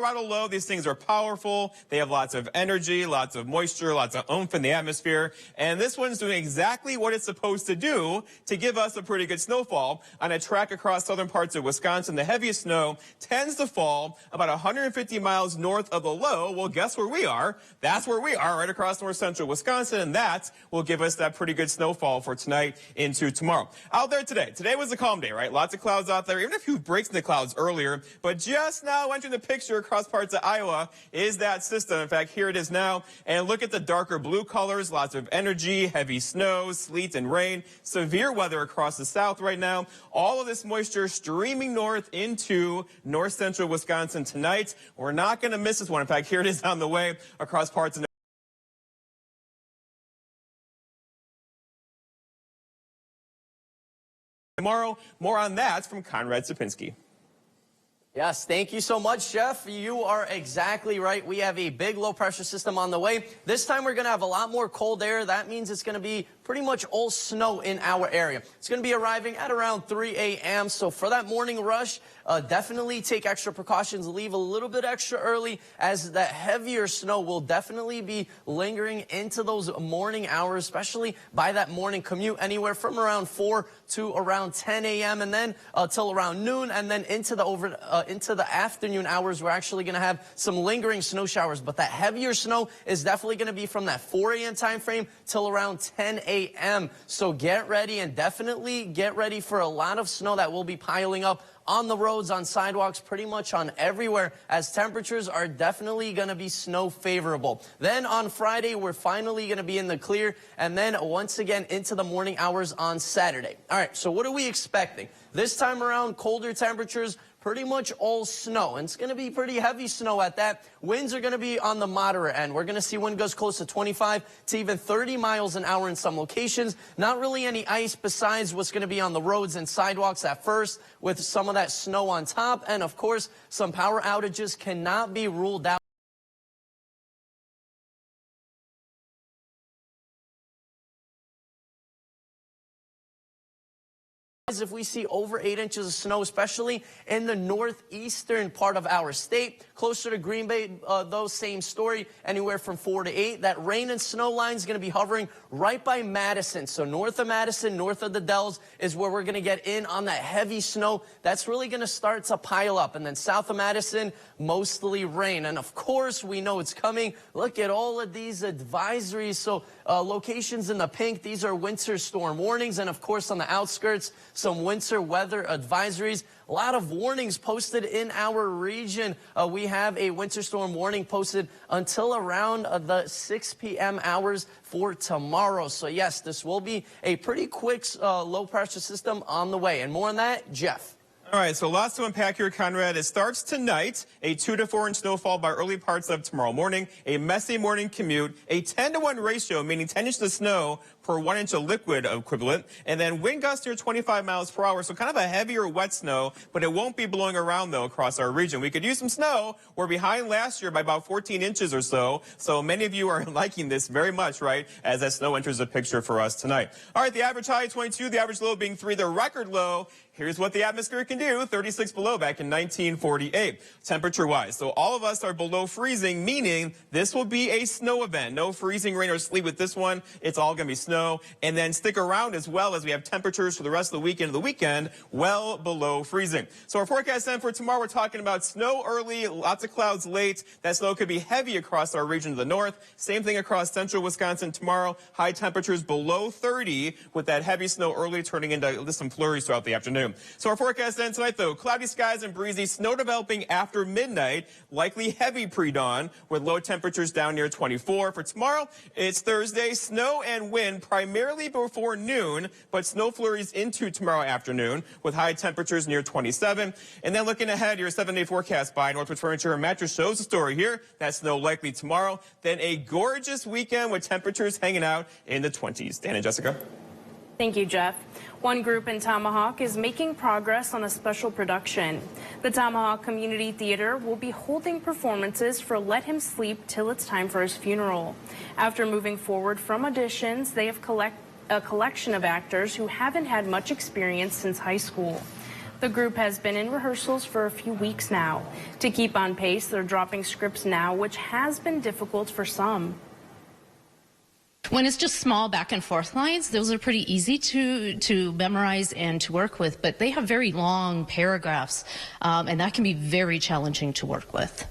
Colorado low, these things are powerful. They have lots of energy, lots of moisture, lots of oomph in the atmosphere. And this one's doing exactly what it's supposed to do to give us a pretty good snowfall. On a track across southern parts of Wisconsin, the heaviest snow tends to fall about 150 miles north of the low. Well, guess where we are? That's where we are, right across north central Wisconsin. And that will give us that pretty good snowfall for tonight into tomorrow. Out there today. Today was a calm day, right? Lots of clouds out there, even a few breaks in the clouds earlier. But just now entering the picture across parts of Iowa is that system. In fact, here it is now. And look at the darker blue colors, lots of energy, heavy snow, sleet and rain, severe weather across the south right now. All of this moisture streaming north into north central Wisconsin tonight. We're not going to miss this one. In fact, here it is on the way across parts of tomorrow. More on that from Conrad Sapinski. Yes, thank you so much, Jeff. You are exactly right. We have a big low pressure system on the way. This time we're going to have a lot more cold air. That means it's going to be pretty much all snow in our area. It's going to be arriving at around 3 a.m. So for that morning rush, definitely take extra precautions. Leave a little bit extra early, as that heavier snow will definitely be lingering into those morning hours, especially by that morning commute, anywhere from around 4 to around 10 a.m. and then till around noon, and then into the afternoon hours, we're actually going to have some lingering snow showers. But that heavier snow is definitely going to be from that 4 a.m. time frame till around 10 a.m. So get ready, and definitely get ready for a lot of snow that will be piling up on the roads, on sidewalks, pretty much on everywhere, as temperatures are definitely going to be snow favorable. Then on Friday, we're finally going to be in the clear, and then once again into the morning hours on Saturday. All right, so what are we expecting? This time around, colder temperatures, pretty much all snow, and it's going to be pretty heavy snow at that. Winds are going to be on the moderate end. We're going to see wind gusts close to 25 to even 30 miles an hour in some locations. Not really any ice besides what's going to be on the roads and sidewalks at first, with some of that snow on top. And of course, some power outages cannot be ruled out. If we see over 8 inches of snow, especially in the northeastern part of our state, closer to Green Bay, those same story, anywhere from 4 to 8. That rain and snow line is going to be hovering right by Madison. So north of Madison, north of the Dells, is where we're going to get in on that heavy snow. That's really going to start to pile up. And then south of Madison, mostly rain. And of course, we know it's coming. Look at all of these advisories. So locations in the pink, these are winter storm warnings. And of course, on the outskirts, some winter weather advisories. A lot of warnings posted in our region. We have a winter storm warning posted until around the 6 p.m. hours for tomorrow. So yes, this will be a pretty quick low pressure system on the way. And more on that, Jeff. All right, so lots to unpack here, Conrad. It starts tonight, a 2 to 4 inch snowfall by early parts of tomorrow morning, a messy morning commute, a 10 to 1 ratio, meaning 10 inches of snow per 1 inch of liquid equivalent, and then wind gusts near 25 miles per hour. So kind of a heavier wet snow, but it won't be blowing around, though, across our region. We could use some snow. We're behind last year by about 14 inches or so. So many of you are liking this very much, right, as that snow enters the picture for us tonight. All right, the average high 22, the average low being 3, the record low. Here's what the atmosphere can do, 36 below back in 1948, temperature-wise. So all of us are below freezing, meaning this will be a snow event. No freezing rain or sleet with this one. It's all going to be snow. And then stick around as well, as we have temperatures for the rest of the weekend and the weekend well below freezing. So our forecast then for tomorrow, we're talking about snow early, lots of clouds late. That snow could be heavy across our region to the north. Same thing across central Wisconsin tomorrow. High temperatures below 30 with that heavy snow early turning into some flurries throughout the afternoon. So our forecast then tonight, though, cloudy skies and breezy, snow developing after midnight, likely heavy pre-dawn with low temperatures down near 24. For tomorrow, it's Thursday, snow and wind primarily before noon, but snow flurries into tomorrow afternoon with high temperatures near 27. And then looking ahead, your 7-day forecast by Northwood Furniture and Mattress shows the story here. That snow likely tomorrow. Then a gorgeous weekend with temperatures hanging out in the 20s. Dan and Jessica. Thank you, Jeff. One group in Tomahawk is making progress on a special production. The Tomahawk Community Theater will be holding performances for Let Him Sleep Till It's Time for His Funeral. After moving forward from auditions, they have a collection of actors who haven't had much experience since high school. The group has been in rehearsals for a few weeks now. To keep on pace, they're dropping scripts now, which has been difficult for some. When it's just small back and forth lines, those are pretty easy to memorize and to work with, but they have very long paragraphs, and that can be very challenging to work with.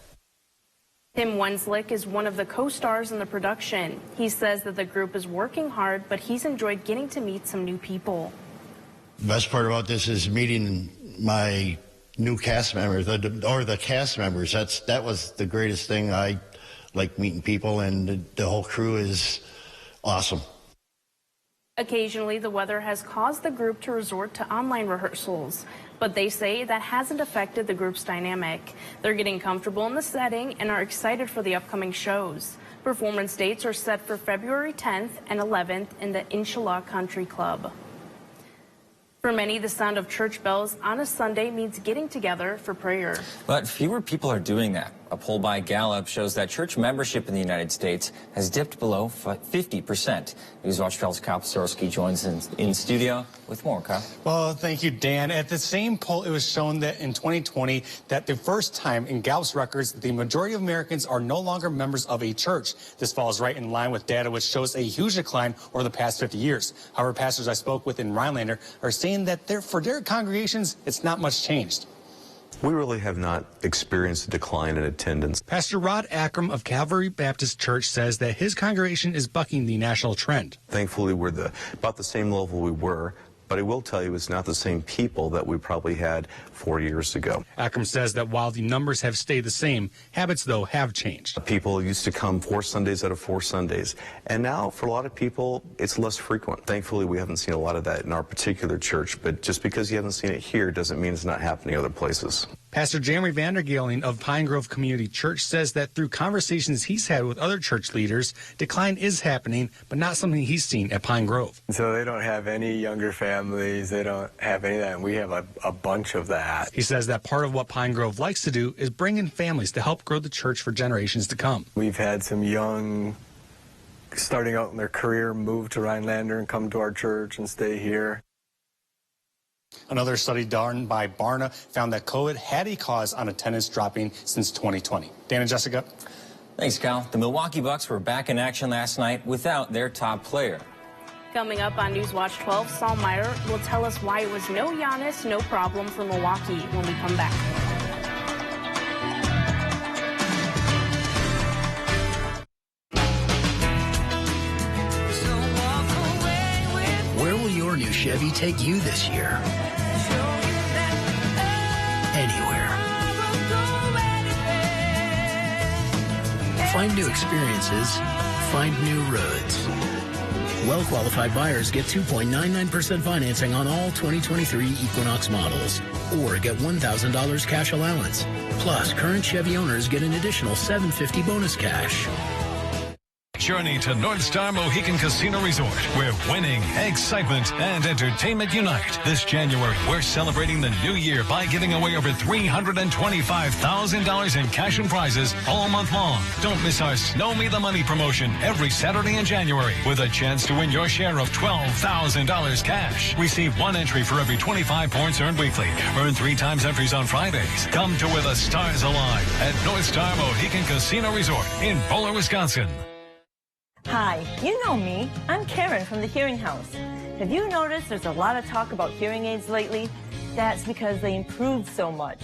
Tim Wenslick is one of the co-stars in the production. He says that the group is working hard, but he's enjoyed getting to meet some new people. The best part about this is meeting my new cast members, or the cast members. That was the greatest thing. I like meeting people, and the whole crew is awesome. Occasionally, the weather has caused the group to resort to online rehearsals, but they say that hasn't affected the group's dynamic. They're getting comfortable in the setting and are excited for the upcoming shows. Performance dates are set for February 10th and 11th in the Inshallah Country Club. For many, the sound of church bells on a Sunday means getting together for prayer. But fewer people are doing that. A poll by Gallup shows that church membership in the United States has dipped below 50%. Newswatch 12's Kyle Psorowski joins in studio with more. Kyle. Well, thank you, Dan. At the same poll, it was shown that in 2020, that the first time in Gallup's records, the majority of Americans are no longer members of a church. This falls right in line with data which shows a huge decline over the past 50 years. However, pastors I spoke with in Rhinelander are saying that for their congregations, it's not much changed. We really have not experienced a decline in attendance. Pastor Rod Akram of Calvary Baptist Church says that his congregation is bucking the national trend. Thankfully, we're about the same level we were, but I will tell you it's not the same people that we probably had 4 years ago. Akram says that while the numbers have stayed the same, habits, though, have changed. People used to come 4 Sundays out of 4 Sundays, and now for a lot of people, it's less frequent. Thankfully, we haven't seen a lot of that in our particular church, but just because you haven't seen it here doesn't mean it's not happening other places. Pastor Jeremy Vandergeeling of Pine Grove Community Church says that through conversations he's had with other church leaders, decline is happening, but not something he's seen at Pine Grove. So they don't have any younger families, they don't have any of that, and we have a bunch of that. He says that part of what Pine Grove likes to do is bring in families to help grow the church for generations to come. We've had some young, starting out in their career, move to Rhinelander and come to our church and stay here. Another study done by Barna found that COVID had a cause on attendance dropping since 2020. Dan and Jessica. Thanks, Kyle. The Milwaukee Bucks were back in action last night without their top player. Coming up on Newswatch 12, Saul Meyer will tell us why it was no Giannis, no problem for Milwaukee when we come back. Where will your new Chevy take you this year? Anywhere. Find new experiences. Find new roads. Well-qualified buyers get 2.99% financing on all 2023 Equinox models, or get $1,000 cash allowance. Plus, current Chevy owners get an additional $750 bonus cash. Journey to North Star Mohican Casino Resort, where winning, excitement, and entertainment unite. This January, we're celebrating the new year by giving away over $325,000 in cash and prizes all month long. Don't miss our Snow Me the Money promotion every Saturday in January, with a chance to win your share of $12,000 cash. Receive 1 entry for every 25 points earned weekly. Earn 3 times entries on Fridays. Come to where the stars align at North Star Mohican Casino Resort in Bowler, Wisconsin. Hi, you know me. I'm Karen from the Hearing House. Have you noticed there's a lot of talk about hearing aids lately? That's because they improved so much.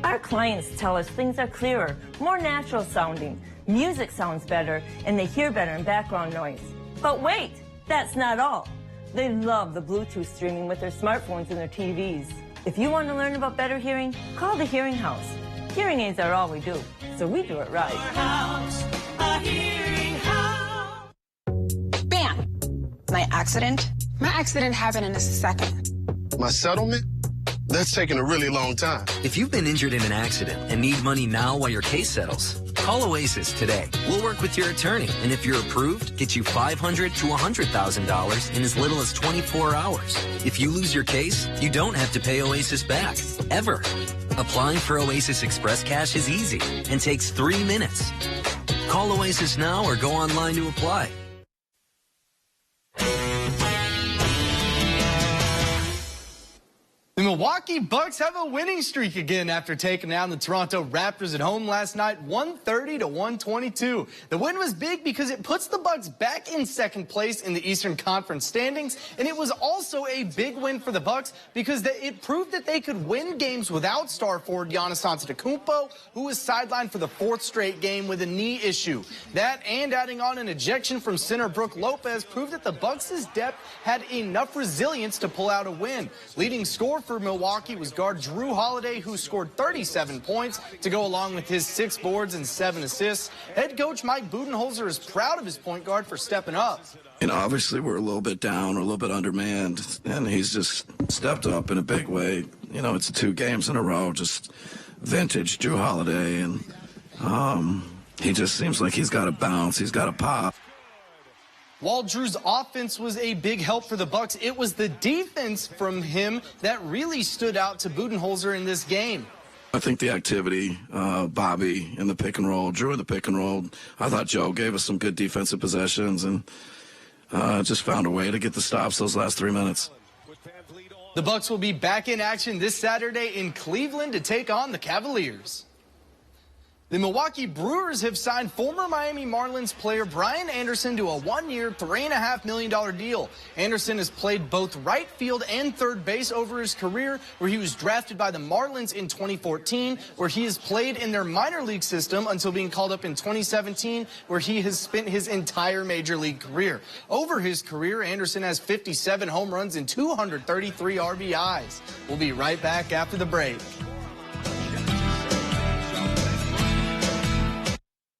Our clients tell us things are clearer, more natural sounding, music sounds better, and they hear better in background noise. But wait, that's not all. They love the Bluetooth streaming with their smartphones and their TVs. If you want to learn about better hearing, call the Hearing House. Hearing aids are all we do, so we do it right. A hearing house. Bam! My accident happened in a second. My settlement? That's taking a really long time. If you've been injured in an accident and need money now while your case settles, call Oasis today. We'll work with your attorney, and if you're approved, get you $500 to $100,000 in as little as 24 hours. If you lose your case, you don't have to pay Oasis back, ever. Applying for Oasis Express Cash is easy and takes 3 minutes. Call Oasis now or go online to apply. The Milwaukee Bucks have a winning streak again after taking down the Toronto Raptors at home last night, 130 to 122. The win was big because it puts the Bucks back in second place in the Eastern Conference standings, and it was also a big win for the Bucks because it proved that they could win games without star forward Giannis Antetokounmpo, who was sidelined for the fourth straight game with a knee issue. That and adding on an ejection from center Brook Lopez proved that the Bucks' depth had enough resilience to pull out a win. Leading scorer for Milwaukee was guard Jrue Holiday, who scored 37 points to go along with his 6 boards and 7 assists. Head coach Mike Budenholzer is proud of his point guard for stepping up. And obviously we're a little bit down, or a little bit undermanned, and he's just stepped up in a big way. You know, it's 2 games in a row, just vintage Jrue Holiday, and he just seems like he's got a bounce, he's got a pop. While Jrue's offense was a big help for the Bucks, it was the defense from him that really stood out to Budenholzer in this game. I think the activity, Bobby in the pick and roll, Jrue in the pick and roll, I thought Joe gave us some good defensive possessions and just found a way to get the stops those last 3 minutes. The Bucks will be back in action this Saturday in Cleveland to take on the Cavaliers. The Milwaukee Brewers have signed former Miami Marlins player Brian Anderson to a 1-year, $3.5 million deal. Anderson has played both right field and third base over his career, where he was drafted by the Marlins in 2014, where he has played in their minor league system until being called up in 2017, where he has spent his entire major league career. Over his career, Anderson has 57 home runs and 233 RBIs. We'll be right back after the break.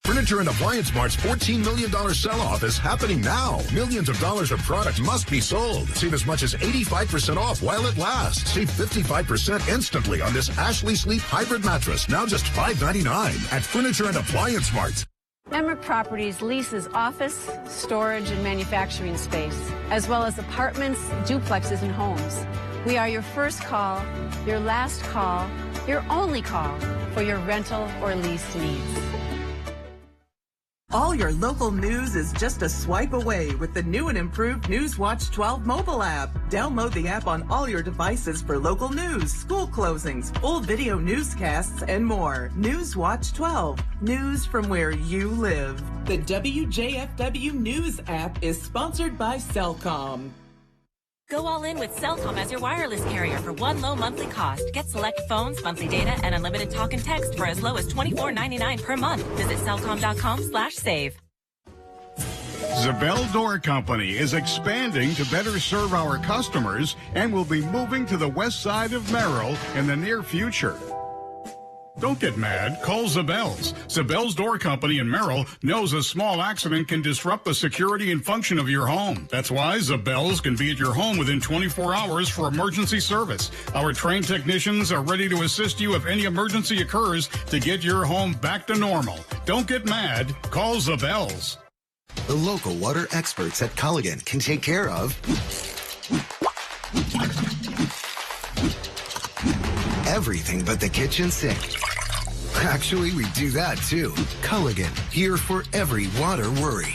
Furniture and Appliance Mart's $14 million sell-off is happening now. Millions of dollars of product must be sold. Save as much as 85% off while it lasts. Save 55% instantly on this Ashley Sleep Hybrid Mattress, now just $5.99 at Furniture and Appliance Mart. Emmer Properties leases office, storage, and manufacturing space, as well as apartments, duplexes, and homes. We are your first call, your last call, your only call for your rental or lease needs. All your local news is just a swipe away with the new and improved Newswatch 12 mobile app. Download the app on all your devices for local news, school closings, full video newscasts, and more. Newswatch 12, news from where you live. The WJFW News app is sponsored by Cellcom. Go all in with Cellcom as your wireless carrier for one low monthly cost. Get select phones, monthly data, and unlimited talk and text for as low as $24.99 per month. Visit Cellcom.com/save. Zabel Door Company is expanding to better serve our customers and will be moving to the west side of Merrill in the near future. Don't get mad. Call Zabel's. Zabel's Door Company in Merrill knows a small accident can disrupt the security and function of your home. That's why Zabel's can be at your home within 24 hours for emergency service. Our trained technicians are ready to assist you if any emergency occurs to get your home back to normal. Don't get mad. Call Zabel's. The local water experts at Culligan can take care of everything but the kitchen sink. Actually, we do that too. Culligan, here for every water worry.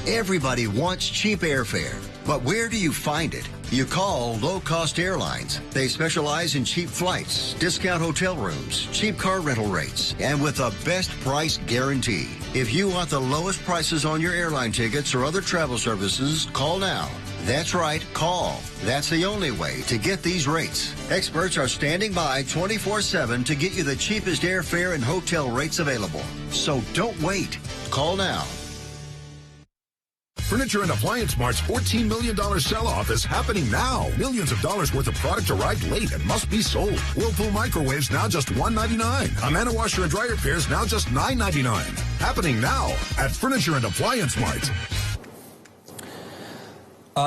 Everybody wants cheap airfare, but where do you find it? You call Low Cost Airlines. They specialize in cheap flights, discount hotel rooms, cheap car rental rates, and with a best price guarantee. If you want the lowest prices on your airline tickets or other travel services, call now. That's right, call. That's the only way to get these rates. Experts are standing by 24/7 to get you the cheapest airfare and hotel rates available. So don't wait. Call now. Furniture and Appliance Mart's $14 million sell-off is happening now. Millions of dollars worth of product arrived late and must be sold. Whirlpool microwaves now just $199. Amana washer and dryer pairs now just $9.99. Happening now at Furniture and Appliance Mart.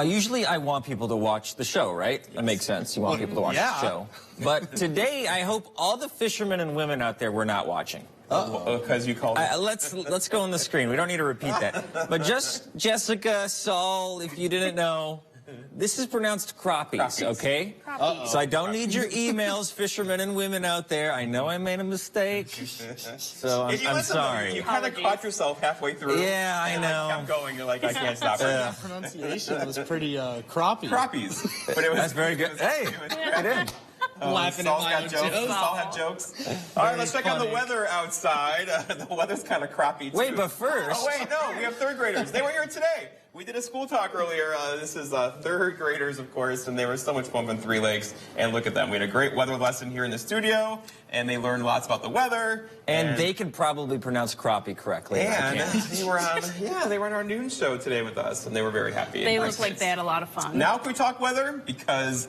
Usually I want people to watch the show, right? That makes sense. You want people to watch the show. But today I hope all the fishermen and women out there were not watching. Because you called it. Let's go on the screen. We don't need to repeat that. But just Jessica, Saul, if you didn't know, this is pronounced crappies, okay? So I don't need your emails, fishermen and women out there. I know I made a mistake, so I'm sorry. You kind of caught yourself halfway through. Yeah, I know. Kept going. You're like, I can't stop it. The pronunciation was pretty crappy. Crappies. But it was That's very good. Hey, get in. laughing at my own jokes. Saul had jokes. All right, let's check on the weather outside. The weather's kind of crappy, too. Wait, but first... Oh, wait, no, we have third graders. They were here today. We did a school talk earlier. This is third graders, of course, and they were so much fun in Three Lakes. And look at them. We had a great weather lesson here in the studio, and they learned lots about the weather. And they can probably pronounce crappie correctly. And they were on our noon show today with us, and they were very happy. They look like they had a lot of fun. Now can we talk weather? Because...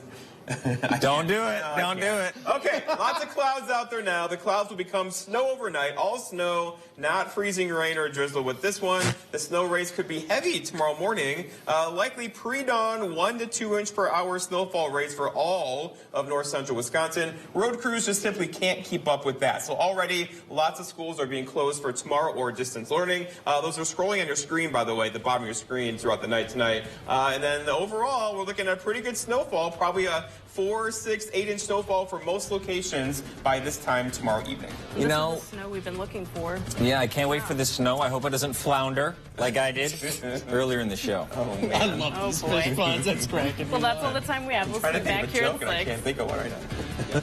Don't do it. Don't do it. Okay, lots of clouds out there now. The clouds will become snow overnight. All snow, not freezing rain or drizzle with this one. The snow rates could be heavy tomorrow morning. Likely pre-dawn 1 to 2 inch per hour snowfall rates for all of north central Wisconsin. Road crews just simply can't keep up with that. So already lots of schools are being closed for tomorrow or distance learning. Those are scrolling on your screen, by the way, the bottom of your screen throughout the night tonight. And then overall, we're looking at pretty good snowfall, probably a 4, 6, 8 inch snowfall for most locations by this time tomorrow evening. You know, this is the snow we've been looking for. Yeah, I can't wait for the snow. I hope it doesn't flounder like I did earlier in the show. Oh, man. I love these fish puns. That's cracking. Well, that's all the time we have. We'll see you back here at 6. I can't think of one right now.